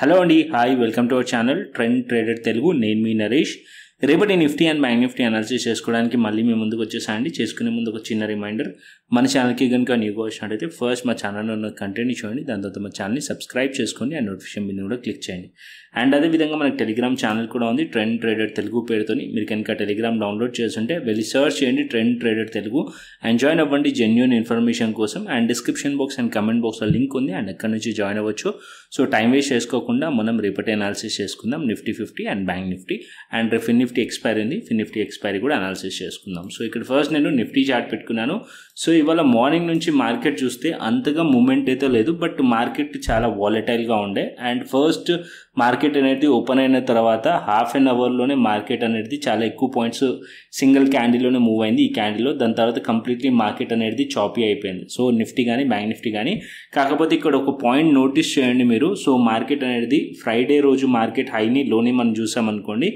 Hello అండి, hi, welcome to our channel trend trader Telugu. నేను మీ నరేష్. రేపటి Nifty and bank Nifty analysis చేసుకోవడానికి మళ్ళీ మీ ముందుకు వచ్చేసాయండి. చేసుకునే ముందు ఒక చిన్న రిమైండర్, మన ఛానల్కి కనుక న్యూగా వచ్చినట్టయితే ఫస్ట్ మా ఛానల్లో ఉన్న కంటెంట్ని చూడండి, దాని తర్వాత మా ఛానల్ని సబ్స్క్రైబ్ చేసుకోండి అండ్ నోటిఫికేషన్ బిల్ కూడా క్లిక్ చేయండి. అండ్ అదేవిధంగా మనకి టెలిగ్రామ్ ఛానల్ కూడా ఉంది, ట్రెండ్ ట్రేడర్ తెలుగు పేరుతోని. మీరు కనుక టెలిగ్రామ్ డౌన్లోడ్ చేస్తుంటే వెళ్ళి సర్చ్ చేయండి trend trader Telugu and join అవ్వండి జెన్యూన్ ఇన్ఫర్మేషన్ కోసం. And description box and comment బాక్స్లో లింక్ ఉంది అండ్ అక్కడ నుంచి జాయిన్ అవ్వచ్చు. సో టైం వేస్ట్ చేసుకోకుండా మనం రేపటి అనాలిసిస్ చేసుకుందాం, Nifty 50 and bank Nifty. And fin Nifty expiry ఉంది, ఫిన్ నిఫ్టీ ఎక్స్పైరీ కూడా అనాలిసిస్ చేసుకుందాం. సో ఇక్కడ ఫస్ట్ నేను నిఫ్టీ చార్ట్ పెట్టుకున్నాను. సో ఇవాళ మార్నింగ్ నుంచి మార్కెట్ చూస్తే అంతగా మూమెంట్ అయితే లేదు, బట్ మార్కెట్ చాలా వాలటైల్గా ఉండే. అండ్ ఫస్ట్ మార్కెట్ అనేది ఓపెన్ అయిన తర్వాత హాఫ్ అన్ అవర్లోనే మార్కెట్ అనేది చాలా ఎక్కువ పాయింట్స్ సింగిల్ క్యాండిల్లోనే మూవ్ అయింది ఈ క్యాండిల్లో. దాని తర్వాత కంప్లీట్లీ మార్కెట్ అనేది చాపీ అయిపోయింది. సో నిఫ్టీ కానీ బ్యాంక్ నిఫ్టీ కానీ. కాకపోతే ఇక్కడ ఒక పాయింట్ నోటీస్ చేయండి మీరు. సో మార్కెట్ అనేది ఫ్రైడే రోజు మార్కెట్ హైని లోని మనం చూసామనుకోండి,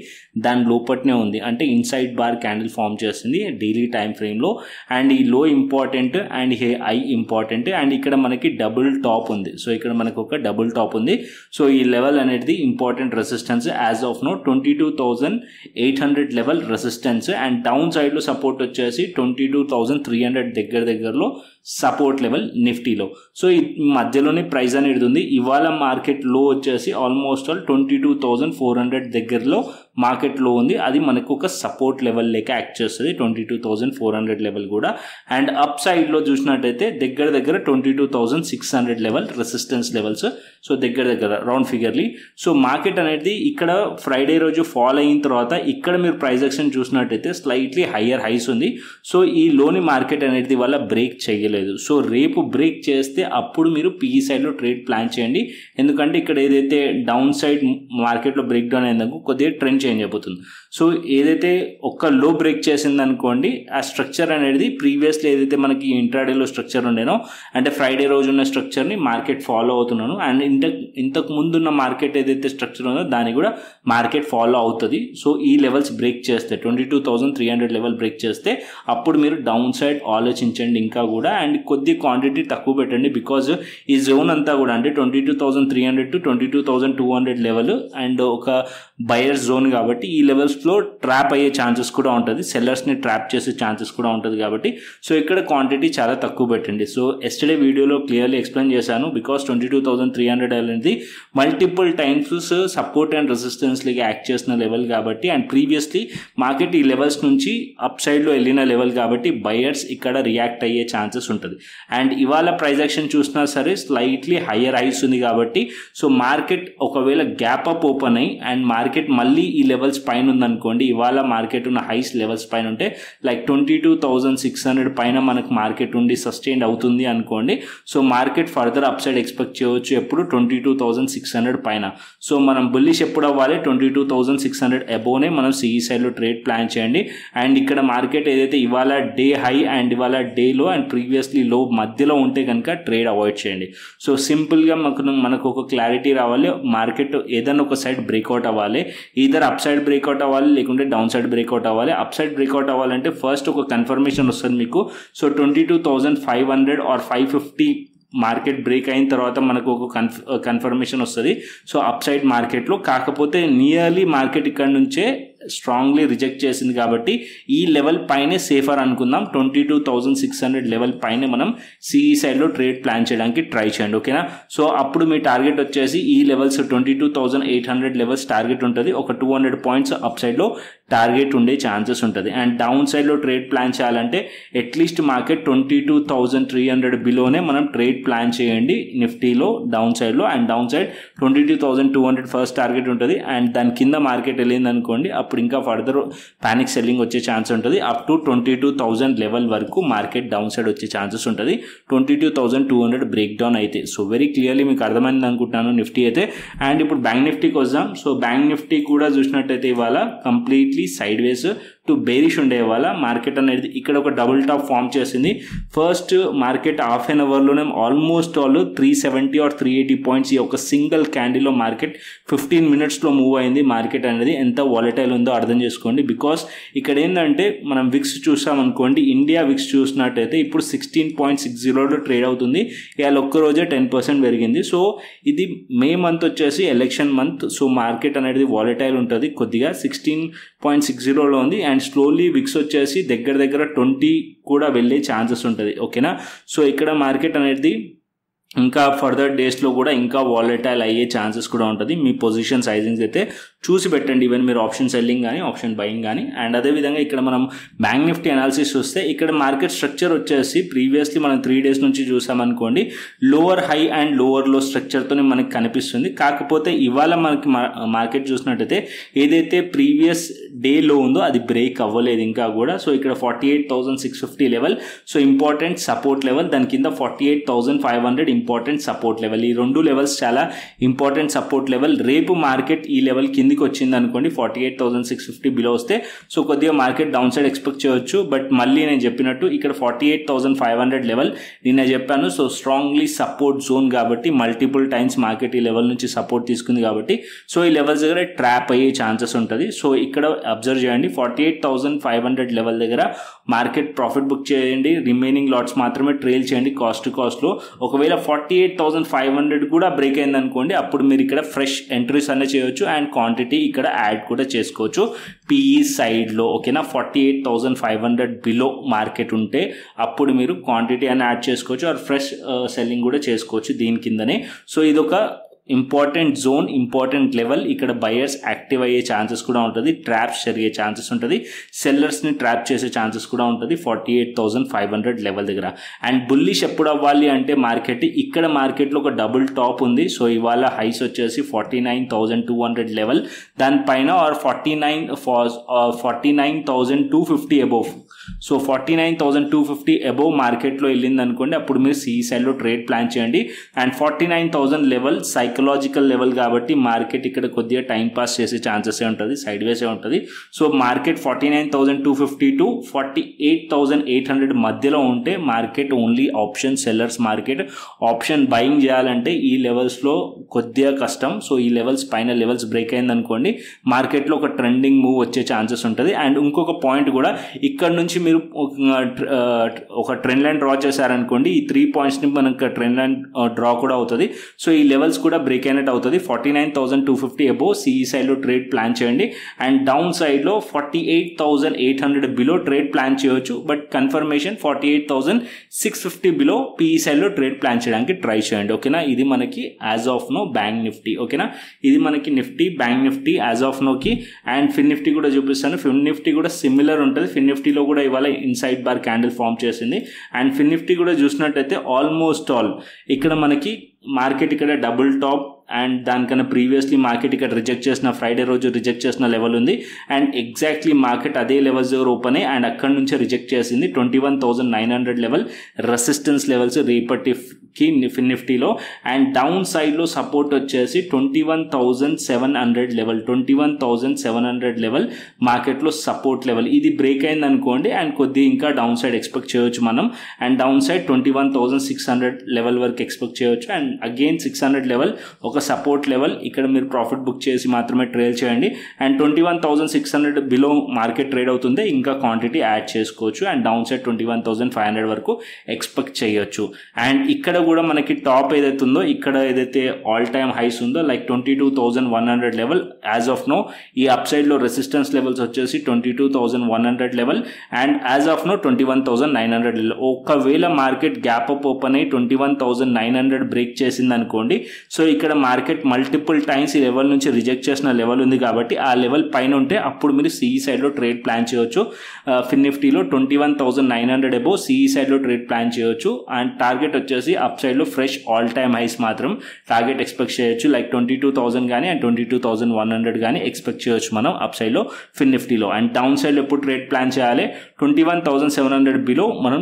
దాని లోపట్నే ఉంది, అంటే ఇన్సైడ్ బార్ క్యాండిల్ ఫామ్ చేస్తుంది డైలీ టైం ఫ్రేమ్లో. అండ్ ఈ లో important and high important. And ఇక్కడ మనకి డబుల్ టాప్ ఉంది. సో ఇక్కడ మనకు ఒక డబుల్ టాప్ ఉంది. సో ఈ లెవెల్ అనేది important resistance as of now 22,800 level resistance. And down సైడ్లో సపోర్ట్ వచ్చేసి 22,300 దగ్గరలో సపోర్ట్ లెవెల్ నిఫ్టీలో. సో ఈ మధ్యలోనే ప్రైస్ అనేది ఉంది. ఇవాళ మార్కెట్ లో వచ్చేసి ఆల్మోస్ట్ 22,400 దగ్గరలో మార్కెట్ లో ఉంది. అది మనకు ఒక సపోర్ట్ లెవెల్ లేక యాక్ట్ చేస్తుంది, 22,400 లెవెల్ కూడా. అండ్ అప్ సైడ్ లో చూసినట్టయితే దగ్గర 22,600 లెవెల్ రెసిస్టెన్స్ లెవెల్స్. సో దగ్గర రౌండ్ ఫిగర్లీ. సో మార్కెట్ అనేది ఇక్కడ ఫ్రైడే రోజు ఫాల్ అయిన తర్వాత ఇక్కడ మీరు ప్రైస్ యాక్షన్ చూసినట్టయితే స్లైట్లీ హయ్యర్ హైస్ ఉంది. సో ఈ లోని మార్కెట్ అనేది వల్ల బ్రేక్ చేయలేదు. సో రేపు బ్రేక్ చేస్తే అప్పుడు మీరు పిఈ సైడ్లో ట్రేడ్ ప్లాన్ చేయండి. ఎందుకంటే ఇక్కడ ఏదైతే డౌన్ సైడ్ మార్కెట్లో బ్రేక్ డౌన్ అయిందనుకో కొద్దిగా ట్రెండ్ చేంజ్ అయిపోతుంది. సో ఏదైతే ఒక్క లో బ్రేక్ చేసింది అనుకోండి, ఆ స్ట్రక్చర్ అనేది ప్రీవియస్లీ ఏదైతే మనకి ఇంట్రాడేలో స్ట్రక్చర్ ఉండేనో, అంటే ఫ్రైడే రోజు ఉన్న స్ట్రక్చర్ని మార్కెట్ ఫాలో అవుతున్నాను. అండ్ ఇంతకు ముందున్న మార్కెట్ ఏదైతే స్ట్రక్చర్ ఉందో దాన్ని కూడా మార్కెట్ ఫాలో అవుతుంది. సో ఈ లెవెల్స్ బ్రేక్ చేస్తే 22,300 లెవెల్ బ్రేక్ చేస్తే అప్పుడు మీరు డౌన్ సైడ్ ఆలోచించండి ఇంకా కూడా. అండ్ కొద్ది క్వాంటిటీ తక్కువ పెట్టండి, బికాజ్ ఈ జోన్ అంతా కూడా అంటే 22,300 to 22,200 లెవెల్ అండ్ ఒక బయర్స్ జోన్ కాబట్టి ఈ లెవెల్స్లో ట్రాప్ అయ్యే ఛాన్సెస్ కూడా ఉంటుంది, సెల్లర్స్ని ట్రాప్ చేసే ఛాన్సెస్ కూడా ఉంటుంది కాబట్టి. సో ఇక్కడ క్వాంటిటీ చాలా తక్కువ పెట్టండి. సో ఎస్టర్డే వీడియోలో క్లియర్లీ ఎక్స్ప్లెయిన్ చేశాను, బికాస్ 22,300 అనేది multiple times support and resistance లాగా యాక్ట్ చేసిన లెవెల్ కాబట్టి. అండ్ ప్రీవియస్లీ మార్కెట్ ఈ లెవెల్స్ నుంచి అప్ సైడ్లో వెళ్ళిన లెవెల్ కాబట్టి బయర్స్ ఇక్కడ రియాక్ట్ అయ్యే ఛాన్సెస్ ఉంటుంది. అండ్ ఇవాళ ప్రైస్ యాక్షన్ చూసినా సరే స్లైట్లీ హయ్యర్ హైస్ ఉంది కాబట్టి. సో మార్కెట్ ఒకవేళ గ్యాప్ అప్ ఓపెన్ అయ్యి అండ్ మార్కెట్ మళ్ళీ ఈ లెవెల్స్ పైన ఉందనుకోండి, ఇవాళ మార్కెట్ ఉన్న హైస్ లెవెల్స్ పైన ఉంటే లైక్ 22,600 పైన మనకు మార్కెట్ ఉండి సస్టైన్ అవుతుంది అనుకోండి. So market further up side expect చేయవచ్చు ఎప్పుడు 22,600 పైన. సో మనం బుల్లిష్ ఎప్పుడు అవ్వాలి, 22,600 అబోవ్నే మనం సిఈ సైడ్లో ట్రేడ్ ప్లాన్ చేయండి. అండ్ ఇక్కడ మార్కెట్ ఏదైతే ఇవాళ డే హై అండ్ ఇవాళ డే లో అండ్ ప్రీవియస్లీ లో మధ్యలో ఉంటే కనుక ట్రేడ్ అవాయిడ్ చేయండి. సో సింపుల్గా మనకు ఒక క్లారిటీ రావాలి, మార్కెట్ ఏదైనా ఒక సైడ్ బ్రేక్అవుట్ అవ్వాలి, ఈధర్ అప్ సైడ్ బ్రేక్అవుట్ అవ్వాలి లేకుంటే డౌన్ సైడ్ బ్రేక్అవుట్ అవ్వాలి. అప్ సైడ్ బ్రేక్అవుట్ అవ్వాలంటే ఫస్ట్ ఒక కన్ఫర్మేషన్ వస్తుంది మీకు. సో 22,500 or 550 మార్కెట్ బ్రేక్ అయిన తర్వాత మనకు ఒక కన్ఫర్మేషన్ వస్తుంది. సో అప్ సైడ్ మార్కెట్లో. కాకపోతే నియర్లీ మార్కెట్ ఇక్కడ నుంచే స్ట్రాంగ్లీ రిజెక్ట్ చేసింది కాబట్టి ఈ లెవెల్ పైనే సేఫర్ అనుకుందాం. 22,600 లెవెల్ పైన మనం సిఈ సైడ్లో ట్రేడ్ ప్లాన్ చేయడానికి ట్రై చేయండి, ఓకేనా. సో అప్పుడు మీ టార్గెట్ వచ్చేసి ఈ లెవెల్స్ 22,800 లెవెల్స్ టార్గెట్ ఉంటుంది. ఒక 200 పాయింట్స్ అప్ సైడ్లో టార్గెట్ ఉండే ఛాన్సెస్ ఉంటుంది. అండ్ డౌన్ సైడ్లో ట్రేడ్ ప్లాన్ చేయాలంటే అట్లీస్ట్ మార్కెట్ 22,300 బిలోనే మనం ట్రేడ్ ప్లాన్ చేయండి నిఫ్టీలో డౌన్ సైడ్లో. And down side 22,200 first target ఉంటుంది. అండ్ దాని కింద మార్కెట్ వెళ్ళింది అనుకోండి, అప్పుడు ఇంకా ఫర్దర్ పానిక్ సెల్లింగ్ వచ్చే ఛాన్స్ ఉంటుంది. అప్ టు 22,000 లెవెల్ వరకు మార్కెట్ డౌన్ సైడ్ వచ్చే ఛాన్సెస్ ఉంటుంది 22,200 బ్రేక్ డౌన్ అయితే. సో వెరీ క్లియర్లీ మీకు అర్థమైంది అనుకుంటున్నాను నిఫ్టీ అయితే. అండ్ ఇప్పుడు బ్యాంక్ నిఫ్టీకి వద్దాం. సో బ్యాంక్ నిఫ్టీ కూడా చూసినట్టయితే ఇవాళ completely sideways to bearish ఉండే వల్ల మార్కెట్ అనేది ఇక్కడ ఒక డబుల్ టాప్ ఫామ్ చేసింది. ఫస్ట్ మార్కెట్ హాఫ్ అన్ అవర్లోనే ఆల్మోస్ట్ ఆల్ 370 ఆర్ 380 పాయింట్స్ ఈ ఒక సింగిల్ క్యాండిల్లో మార్కెట్ 15 మినిట్స్లో మూవ్ అయింది. మార్కెట్ అనేది ఎంత వాలటైల్ ఉందో అర్థం చేసుకోండి. బికాస్ ఇక్కడ ఏంటంటే మనం విక్స్ చూసామనుకోండి, ఇండియా విక్స్ చూసినట్టయితే ఇప్పుడు 16.60లో ట్రేడ్ అవుతుంది. ఇవాళ ఒక్కరోజే 10% పెరిగింది. సో ఇది మే మంత్ వచ్చేసి ఎలక్షన్ మంత్. సో మార్కెట్ అనేది వాలటైల్ ఉంటుంది, కొద్దిగా 16.60లో ఉంది. అండ్ స్లోలీ విక్స్ వచ్చేసి దగ్గర 20 కూడా వెళ్ళే ఛాన్సెస్ ఉంటుంది. ఓకేనా, సో ఇక్కడ మార్కెట్ అనేది ఇంకా ఫర్దర్ డేస్లో కూడా ఇంకా వాలటైల్ అయ్యే ఛాన్సెస్ కూడా ఉంటుంది. మీ పొజిషన్ సైజింగ్స్ అయితే చూసి పెట్టండి, ఈవెన్ మీరు ఆప్షన్ సెల్లింగ్ కానీ ఆప్షన్ బయింగ్ కానీ. అండ్ అదేవిధంగా ఇక్కడ మనం బ్యాంక్ నిఫ్టీ అనాలిసిస్ చూస్తే ఇక్కడ మార్కెట్ స్ట్రక్చర్ వచ్చేసి ప్రీవియస్లీ మనం 3 డేస్ నుంచి చూసామనుకోండి, lower high and lower low స్ట్రక్చర్తోనే మనకి కనిపిస్తుంది. కాకపోతే ఇవాళ మనకి మార్కెట్ చూసినట్టయితే ఏదైతే ప్రీవియస్ డే లో ఉందో అది బ్రేక్ అవ్వలేదు ఇంకా కూడా. సో ఇక్కడ 48,650 level so important support level, దాని కింద 48,500 ఇంపార్టెంట్ సపోర్ట్ లెవెల్. ఈ 2 లెవెల్స్ చాలా ఇంపార్టెంట్ సపోర్ట్ లెవెల్. రేపు మార్కెట్ ఈ లెవెల్ కిందికి వచ్చింది అనుకోండి, 48,650 బిలో వస్తే సో కొద్దిగా మార్కెట్ డౌన్ సైడ్ ఎక్స్పెక్ట్ చేయొచ్చు. బట్ మళ్ళీ నేను చెప్పినట్టు ఇక్కడ 48,500 లెవెల్ నిన్న చెప్పాను. సో స్ట్రాంగ్లీ సపోర్ట్ జోన్ కాబట్టి మల్టిపుల్ టైమ్స్ మార్కెట్ ఈ లెవెల్ నుంచి సపోర్ట్ తీసుకుంది కాబట్టి సో ఈ లెవెల్స్ దగ్గర ట్రాప్ అయ్యే ఛాన్సెస్ ఉంటుంది. సో ఇక్కడ అబ్జర్వ్ చేయండి, 48,500 లెవెల్ దగ్గర మార్కెట్ ప్రాఫిట్ బుక్ చేయండి, రిమైనింగ్ లాట్స్ మాత్రమే ట్రేల్ చేయండి కాస్ట్ టు కాస్ట్లో. ఒకవేళ 48,500 కూడా బ్రేక్ అయింది అనుకోండి, అప్పుడు మీరు ఇక్కడ ఫ్రెష్ ఎంట్రీస్ అనే చేయొచ్చు అండ్ క్వాంటిటీ ఇక్కడ యాడ్ కూడా చేసుకోవచ్చు పిఈ సైడ్లో. ఓకేనా, 48,500 బిలో మార్కెట్ ఉంటే అప్పుడు మీరు క్వాంటిటీ అని యాడ్ చేసుకోవచ్చు ఆర్ ఫ్రెష్ సెల్లింగ్ కూడా చేసుకోవచ్చు దీని కిందనే. సో ఇదొక ఇంపార్టెంట్ జోన్, ఇంపార్టెంట్ లెవెల్. ఇక్కడ బయర్స్ యాక్టివ్ అయ్యే ఛాన్సెస్ కూడా ఉంటుంది, ట్రాప్స్ జరిగే ఛాన్సెస్ ఉంటుంది, సెల్లర్స్ని ట్రాప్ చేసే ఛాన్సెస్ కూడా ఉంటుంది 48,500 లెవెల్ దగ్గర. అండ్ బుల్లిష్ ఎప్పుడు అవ్వాలి అంటే మార్కెట్ ఇక్కడ మార్కెట్లో ఒక డబుల్ టాప్ ఉంది. సో ఇవాళ హైస్ వచ్చేసి 49,200 లెవెల్, దానిపైన ఆర్ 49,250 అబోవ్. సో 49,250 అబోవ్ మార్కెట్లో వెళ్ళింది అనుకోండి, అప్పుడు మీరు సిఈ సైడ్లో ట్రేడ్ ప్లాన్ చేయండి. అండ్ 49,000 లెవెల్ సైకలాజికల్ లెవెల్ కాబట్టి మార్కెట్ ఇక్కడ కొద్దిగా టైం పాస్ చేసే ఛాన్సెస్ ఉంటుంది, సైడ్ వేసే ఉంటుంది. సో మార్కెట్ 49,250 టు 48,800 మధ్యలో ఉంటే market only option sellers market. Option buying చేయాలంటే ఈ లెవెల్స్లో కొద్దిగా కష్టం. సో ఈ లెవెల్స్ పైన లెవెల్స్ బ్రేక్ అయింది అనుకోండి, మార్కెట్లో ఒక ట్రెండింగ్ మూవ్ వచ్చే ఛాన్సెస్ ఉంటుంది. అండ్ ఇంకొక పాయింట్ కూడా, ఇక్కడ నుంచి మీరు ఒక ట్రెండ్ లైన్ డ్రా చేశారనుకోండి, ఈ 3 పాయింట్స్ని మనకు ట్రెండ్ లైన్ డ్రా కూడా అవుతుంది. సో ఈ లెవెల్స్ కూడా బ్రేక్ అయినట్టు అవుతుంది. 49,250 అబోవ్ సిఈ సైడ్లో ట్రేడ్ ప్లాన్ చేయండి. అండ్ డౌన్ సైడ్లో 48,800 బిలో ట్రేడ్ ప్లాన్ చేయొచ్చు. బట్ కన్ఫర్మేషన్ 48,650 బిలో పిఈ సైడ్లో ట్రేడ్ ప్లాన్ చేయడానికి ట్రై చేయండి. ఓకేనా, ఇది మనకి as of now bank Nifty. ఓకేనా, ఇది మనకి Nifty, bank Nifty as of నోకి. అండ్ ఫిన్ నిఫ్టీ కూడా చూపిస్తాను. ఫిన్ నిఫ్టీ కూడా సిమిలర్ ఉంటుంది. ఫిన్ నిఫ్టీలో కూడా ఇవాళ ఇన్సైడ్ బార్ క్యాండిల్ ఫామ్ చేసింది. అండ్ ఫిన్ నిఫ్టీ కూడా చూసినట్టయితే ఆల్మోస్ట్ ఆల్ ఇక్కడ మనకి మార్కెట్ ఇక్కడ డబుల్ టాప్ అండ్ దానికన్నా ప్రీవియస్లీ మార్కెట్ ఇక్కడ రిజెక్ట్ చేసిన ఫ్రైడే రోజు రిజెక్ట్ చేసిన లెవెల్ ఉంది. అండ్ ఎగ్జాక్ట్లీ మార్కెట్ అదే లెవెల్స్ దగ్గర ఓపెన్ అయ్యి అండ్ అక్కడ నుంచే రిజెక్ట్ చేసింది. 21,900 లెవెల్ రెసిస్టెన్స్ లెవెల్స్ రేపటికి ఫిన్ నిఫ్టీలో. అండ్ డౌన్ సైడ్లో సపోర్ట్ వచ్చేసి 21,700 లెవెల్, 21,700 లెవెల్ మార్కెట్లో సపోర్ట్ లెవెల్. ఇది బ్రేక్ అయింది అనుకోండి అండ్ కొద్దిగా ఇంకా డౌన్ సైడ్ ఎక్స్పెక్ట్ చేయొచ్చు మనం. అండ్ డౌన్ సైడ్ 21,600 లెవెల్ వరకు ఎక్స్పెక్ట్ చేయొచ్చు. అండ్ అగైన్ 600 లెవెల్ ఒక సపోర్ట్ లెవెల్, ఇక్కడ మీరు ప్రాఫిట్ బుక్ చేసి మాత్రమే ట్రేడ్ చేయండి. అండ్ 21,600 బిలో మార్కెట్ ట్రేడ్ అవుతుంది, ఇంకా క్వాంటిటీ యాడ్ చేసుకోవచ్చు. అండ్ డౌన్ సైడ్ 21,500 వరకు ఎక్స్పెక్ట్ చేయొచ్చు. అండ్ ఇక్కడ కూడా మనకి టాప్ ఏదైతే ఉందో, ఇక్కడ ఏదైతే ఆల్ టైమ్ హైస్ ఉందో like 22,100 level as of now. ఈ అప్ సైడ్లో రెసిస్టెన్స్ లెవెల్స్ వచ్చేసి 22,100 level and as of now 21,900 level. ఒకవేళ మార్కెట్ గ్యాప్ అప్ ఓపెన్ అయ్యి 21,900 బ్రేక్ చేసింది అనుకోండి, సో ఇక్కడ మార్కెట్ మల్టిపుల్ టైమ్స్ ఈ లెవెల్ నుంచి రిజెక్ట్ చేసిన లెవెల్ ఉంది కాబట్టి ఆ లెవెల్ పైన ఉంటే అప్పుడు మీరు సిఈ సైడ్లో ట్రేడ్ ప్లాన్ చేయొచ్చు. ఫిన్ నిఫ్టీలో 21,900 అబోవ్ సిఈ సైడ్లో ట్రేడ్ ప్లాన్ చేయొచ్చు. అండ్ టార్గెట్ వచ్చేసి అప్ సైడ్లో ఫ్రెష్ ఆల్ టైమ్ హైస్ మాత్రం టార్గెట్ ఎక్స్పెక్ట్ చేయొచ్చు. లైక్ 22,000 కానీ అండ్ 22,100 కానీ ఎక్స్పెక్ట్ చేయొచ్చు మనం అప్ సైడ్లో ఫిన్ నిఫ్టీలో. అండ్ డౌన్ సైడ్లో ఎప్పుడు ట్రేడ్ ప్లాన్ చేయాలి, 21,700 బిలో మనం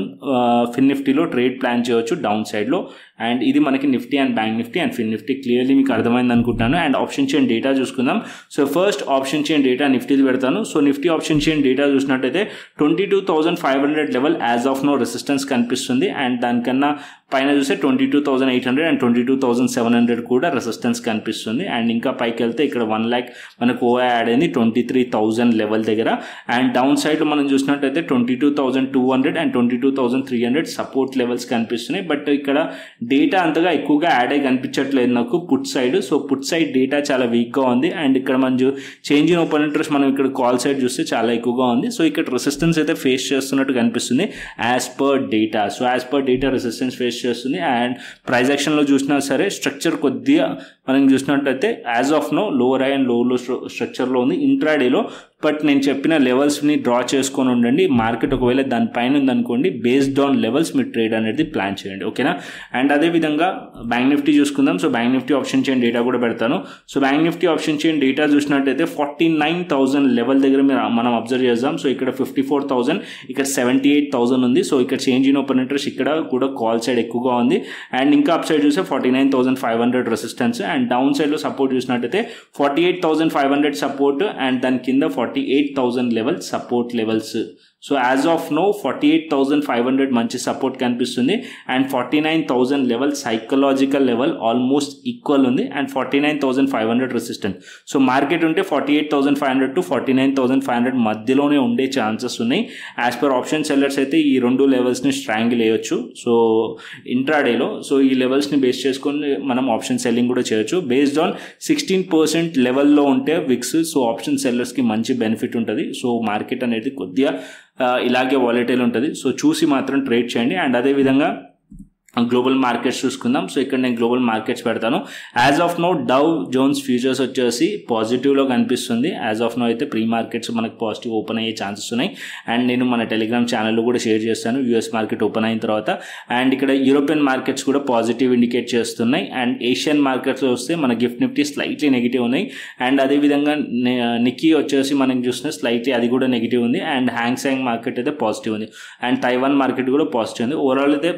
ఫిన్ నిఫ్టీలో ట్రేడ్ ప్లాన్ చేయొచ్చు డౌన్ సైడ్లో. అండ్ ఇది మనకి Nifty and bank Nifty and fin Nifty clearly మీకు అర్థమైంది అనుకుంటున్నాను. అండ్ ఆప్షన్ చైన్ డేటా చూసుకుందాం. So first option chain data నిఫ్టీది పెడతాను. So Nifty option chain data చూసినట్టయితే 22,500 level as of now resistance కనిపిస్తుంది. అండ్ దానికన్నా పైన చూస్తే 22,800 అండ్ 22,700 కూడా రెసిస్టెన్స్ కనిపిస్తుంది. అండ్ ఇంకా పైకి వెళ్తే ఇక్కడ 1 lakh మనకు ఓవర్ యాడ్ అయింది 23,000 లెవెల్ దగ్గర. అండ్ డౌన్ సైడ్ మనం చూసినట్టయితే 22,200 అండ్ 22,300 సపోర్ట్ లెవెల్స్ కనిపిస్తున్నాయి. బట్ ఇక్కడ డేటా అంతగా ఎక్కువగా యాడ్ అయ్యి కనిపించట్లేదు నాకు put side. So put side data చాలా వీక్గా ఉంది. అండ్ ఇక్కడ మనం చేంజ్ ఇన్ ఓపెన్ ఇంట్రెస్ట్ మనం ఇక్కడ కాల్ సైడ్ చూస్తే చాలా ఎక్కువగా ఉంది. సో ఇక్కడ రెసిస్టెన్స్ అయితే ఫేస్ చేస్తున్నట్టు కనిపిస్తుంది as per data. So as per data resistance face చేస్తుంది. అండ్ ప్రైస్ యాక్షన్లో చూసినా సరే స్ట్రక్చర్ కొద్దిగా మనం చూసినట్టయితే as of now lower high and low స్ట్రక్చర్లో ఉంది ఇంట్రాడేలో. బట్ నేను చెప్పిన లెవెల్స్ని డ్రా చేసుకొని ఉండండి. మార్కెట్ ఒకవేళ దానిపైన ఉందనుకోండి బేస్డ్ ఆన్ లెవెల్స్ మీరు ట్రేడ్ అనేది ప్లాన్ చేయండి, ఓకేనా. అండ్ అదేవిధంగా బ్యాంక్ నిఫ్టీ చూసుకుందాం. So bank Nifty option chain data కూడా పెడతాను. So bank Nifty option chain data చూసినట్టయితే 49,000 లెవెల్ దగ్గర మనం అబ్జర్వ్ చేద్దాం. సో ఇక్కడ 54,000, ఇక్కడ 78,000 ఉంది. సో ఇక్కడ చేంజ్ ఇన్ ఓపెన్ ఇంట్రెస్ట్ ఇక్కడ కూడా కాల్ సైడ్ ఎక్కువగా ఉంది. అండ్ ఇంకా అప్ సైడ్ చూస్తే 49,500 రెసిస్టెన్స్. అండ్ డౌన్ సైడ్లో సపోర్ట్ చూసినట్టయితే 48,500 సపోర్ట్ అండ్ దాని కింద 48,000 level support levels. So as of now 48,500 మంచి సపోర్ట్ కనిపిస్తుంది. And 49,000 level psychological level almost equal ఉంది. And 49,500 resistant. సో మార్కెట్ ఉంటే 48,500 టు 49,500 మధ్యలోనే ఉండే ఛాన్సెస్ ఉన్నాయి. యాజ్ పర్ ఆప్షన్ సెల్లర్స్ అయితే ఈ రెండు లెవెల్స్ని స్ట్రాంగిల్ వేయొచ్చు. సో ఇంట్రాడేలో సో ఈ లెవెల్స్ని బేస్ చేసుకొని మనం ఆప్షన్ సెల్లింగ్ కూడా చేయొచ్చు. బేస్డ్ ఆన్ 16% లెవెల్లో ఉంటే విక్స్. సో ఆప్షన్ సెల్లర్స్కి మంచి బెనిఫిట్ ఉంటుంది. సో మార్కెట్ అనేది కొద్దిగా ఇలాగే వాలటైల్ ఉంటుంది. సో చూసి మాత్రం ట్రేడ్ చేయండి. అండ్ అదేవిధంగా గ్లోబల్ మార్కెట్స్ చూసుకుందాం. సో ఇక్కడ నేను గ్లోబల్ మార్కెట్స్ పెడతాను. As of now Dow Jones futures వచ్చేసి పాజిటివ్లో కనిపిస్తుంది. యాజ్ ఆఫ్ నో అయితే ప్రీ మార్కెట్స్ మనకు పాజిటివ్ ఓపెన్ అయ్యే ఛాన్సెస్ ఉన్నాయి. అండ్ నేను మన టెలిగ్రామ్ ఛానల్లో కూడా షేర్ చేస్తాను యూఎస్ మార్కెట్ ఓపెన్ అయిన తర్వాత. అండ్ ఇక్కడ యూరోపియన్ మార్కెట్స్ కూడా పాజిటివ్ ఇండికేట్ చేస్తున్నాయి. అండ్ ఏషియన్ మార్కెట్స్ వస్తే మన గిఫ్ట్ నిఫ్టీ స్లైట్లీ నెగిటివ్ ఉన్నాయి. అండ్ అదేవిధంగా నిక్కీ వచ్చేసి మనం చూసిన స్లైట్లీ అది కూడా నెగిటివ్ ఉంది. అండ్ హ్యాంగ్సెంగ్ మార్కెట్ అయితే పాజిటివ్ ఉంది. అండ్ తైవాన్ మార్కెట్ కూడా పాజిటివ్ ఉంది. ఓవరాల్ అయితే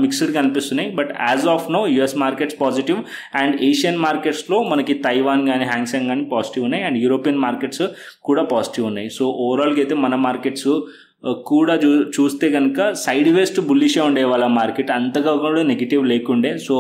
మిక్స్డ్ కనిపిస్తున్నాయి. But as of now US markets positive and Asian మార్కెట్స్లో మనకి తైవాన్ కానీ హ్యాంగ్సెంగ్ కానీ పాజిటివ్ ఉన్నాయి. అండ్ యూరోపియన్ మార్కెట్స్ కూడా పాజిటివ్ ఉన్నాయి. సో ఓవరాల్గా అయితే మన మార్కెట్స్ కూడా చూస్తే కనుక సైడ్ వేస్ట్ బుల్లిషే ఉండే వాళ్ళ మార్కెట్ అంతగా కూడా నెగిటివ్ లేకుండే. సో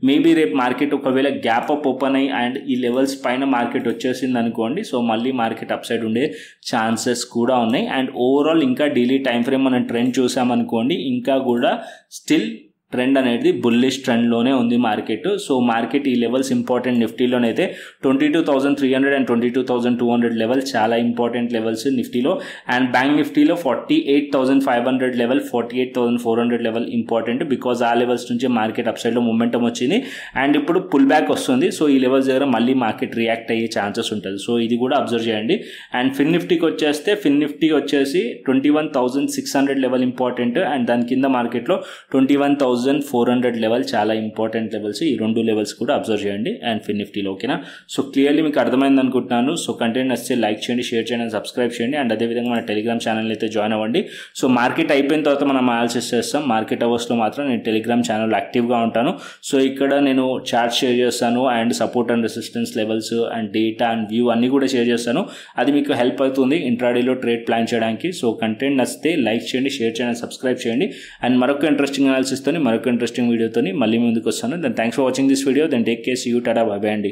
మేబీ రేపు మార్కెట్ ఒకవేళ గ్యాప్ అప్ ఓపెన్ అయ్యి అండ్ ఈ లెవెల్స్ పైన మార్కెట్ వచ్చేసింది అనుకోండి. సో మళ్ళీ మార్కెట్ అప్ సైడ్ ఉండే ఛాన్సెస్ కూడా ఉన్నాయి. అండ్ ఓవరాల్ ఇంకా డైలీ టైం ఫ్రేమ్ మనం ట్రెండ్ చూసామనుకోండి ఇంకా కూడా స్టిల్ ట్రెండ్ అనేది బుల్లిష్ ట్రెండ్లోనే ఉంది మార్కెట్. సో మార్కెట్ ఈ లెవెల్స్ ఇంపార్టెంట్. నిఫ్టీలోనైతే 22,300 అండ్ 22,200 లెవెల్ చాలా ఇంపార్టెంట్ లెవెల్స్ నిఫ్టీలో. అండ్ బ్యాంక్ నిఫ్టీలో 48,500 లెవెల్ 48,400 లెవెల్ ఇంపార్టెంట్. బికాజ్ ఆ లెవెల్స్ నుంచి మార్కెట్ అప్ సైడ్లో మొమెంటం వచ్చింది. అండ్ ఇప్పుడు పుల్ బ్యాక్ వస్తుంది. సో ఈ లెవెల్స్ దగ్గర మళ్ళీ మార్కెట్ రియాక్ట్ అయ్యే ఛాన్సెస్ ఉంటుంది. సో ఇది కూడా అబ్జర్వ్ చేయండి. అండ్ ఫిన్ నిఫ్టీకి వచ్చేస్తే ఫిన్ నిఫ్టీ వచ్చేసి 21,600 లెవెల్ ఇంపార్టెంట్. అండ్ దాని కింద మార్కెట్లో 21,400 లెవెల్ చాలా ఇంపార్టెంట్ లెవెల్స్. ఈ రెండు లెవెల్స్ కూడా అబ్జర్వ్ చేయండి అండ్ ఫిన్ నిఫ్టీలో, ఓకేనా. సో క్లియర్లీ మీకు అర్థమైంది అనుకుంటున్నాను. సో కంటెంట్ నచ్చితే లైక్ చేయండి, షేర్ చేయండి, సబ్స్క్రైబ్ చేయండి. అండ్ అదేవిధంగా మన టెలిగ్రామ్ ఛానల్ అయితే జాయిన్ అవ్వండి. సో మార్కెట్ అయిపోయిన తర్వాత మనం అనాలిసిస్ చేస్తాం. మార్కెట్ అవర్స్లో మాత్రం నేను టెలిగ్రామ్ ఛానల్ యాక్టివ్గా ఉంటాను. సో ఇక్కడ నేను చార్ట్ షేర్ చేస్తాను and support and resistance levels and data and view అన్నీ కూడా షేర్ చేస్తాను. అది మీకు హెల్ప్ అవుతుంది ఇంట్రాడేలో ట్రేడ్ ప్లాన్ చేయడానికి. సో కంటెంట్ నచ్చితే లైక్ చేయండి, షేర్ చేయండి, సబ్స్క్రైబ్ చేయండి. అండ్ మరొక ఇంట్రెస్టింగ్ అనాలిసిస్తో మరొక ఇంట్రెస్టింగ్ వీడియోతో మళ్ళీ ముందుకు వస్తాను. Then thanks for watching this video. Then take care, see you, tata, bye bye అండి.